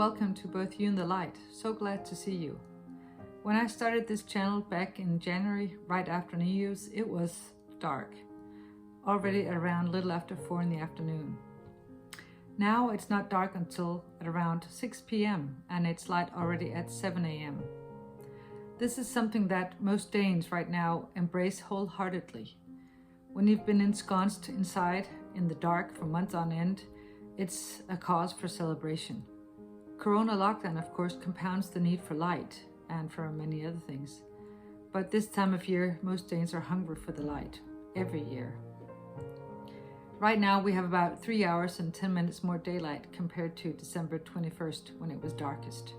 welcome to both you and the light. So glad to see you. When I started this channel back in January, right after New Year's, it was dark. Already at around a little after 4 in the afternoon. Now it's not dark until at around 6 p.m. and it's light already at 7 a.m. This is something that most Danes right now embrace wholeheartedly. When you've been ensconced inside in the dark for months on end, it's a cause for celebration. Corona lockdown, of course, compounds the need for light and for many other things. But this time of year, most Danes are hungry for the light, every year. Right now, we have about 3 hours and 10 minutes more daylight compared to December 21st, when it was darkest.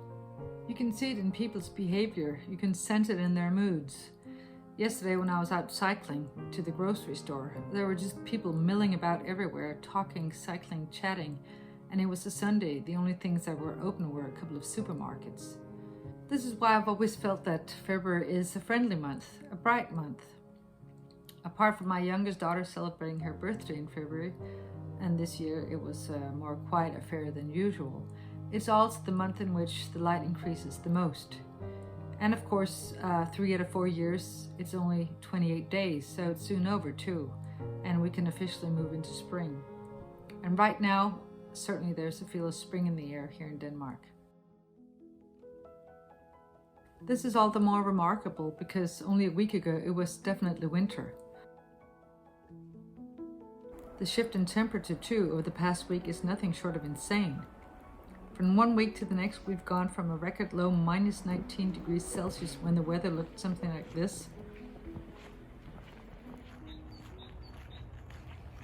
You can see it in people's behavior. You can sense it in their moods. Yesterday, when I was out cycling to the grocery store, there were just people milling about everywhere, talking, cycling, chatting. And it was a Sunday. The only things that were open were a couple of supermarkets. This is why I've always felt that February is a friendly month, a bright month. Apart from my youngest daughter celebrating her birthday in February, and this year it was a more quiet affair than usual, it's also the month in which the light increases the most. And of course, 3 out of 4 years, it's only 28 days, so it's soon over too, and we can officially move into spring. And right now, certainly there's a feel of spring in the air here in Denmark. This is all the more remarkable because only a week ago it was definitely winter. The shift in temperature too over the past week is nothing short of insane. From one week to the next, we've gone from a record low minus 19 degrees Celsius when the weather looked something like this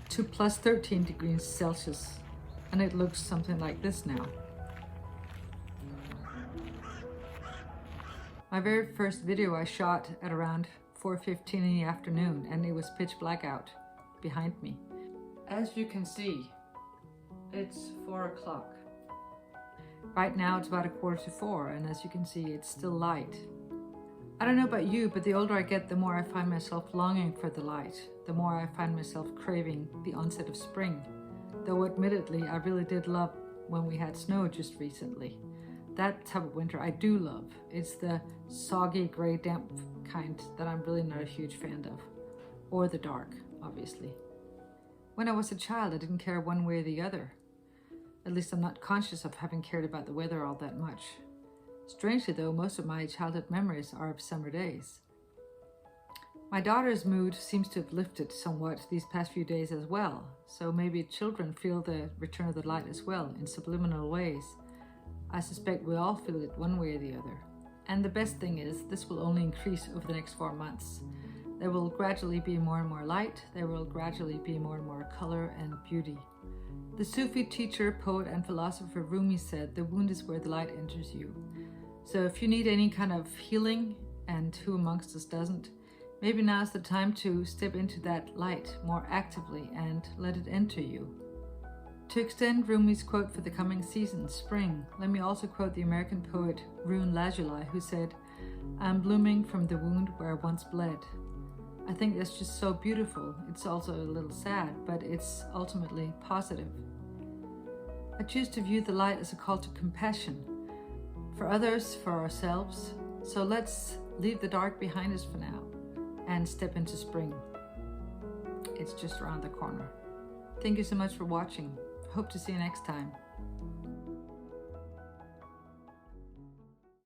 to plus 13 degrees Celsius, and it looks something like this now. My very first video I shot at around 4:15 in the afternoon, and it was pitch black out behind me. As you can see, it's 4 o'clock. Right now it's about 3:45, and as you can see, it's still light. I don't know about you, but the older I get, the more I find myself longing for the light, the more I find myself craving the onset of spring. Though admittedly, I really did love when we had snow just recently. That type of winter I do love. It's the soggy, gray, damp kind that I'm really not a huge fan of. Or the dark, obviously. When I was a child, I didn't care one way or the other. At least I'm not conscious of having cared about the weather all that much. Strangely though, most of my childhood memories are of summer days. My daughter's mood seems to have lifted somewhat these past few days as well, so maybe children feel the return of the light as well in subliminal ways. I suspect we all feel it one way or the other. And the best thing is, this will only increase over the next 4 months. There will gradually be more and more light, there will gradually be more and more color and beauty. The Sufi teacher, poet and philosopher Rumi said, the wound is where the light enters you. So if you need any kind of healing, and who amongst us doesn't, maybe now's the time to step into that light more actively and let it enter you. To extend Rumi's quote for the coming season, spring, let me also quote the American poet Rune Lazuli, who said, "I'm blooming from the wound where I once bled." I think that's just so beautiful. It's also a little sad, but it's ultimately positive. I choose to view the light as a call to compassion, for others, for ourselves. So let's leave the dark behind us for now and step into spring. It's just around the corner. Thank you so much for watching. Hope to see you next time.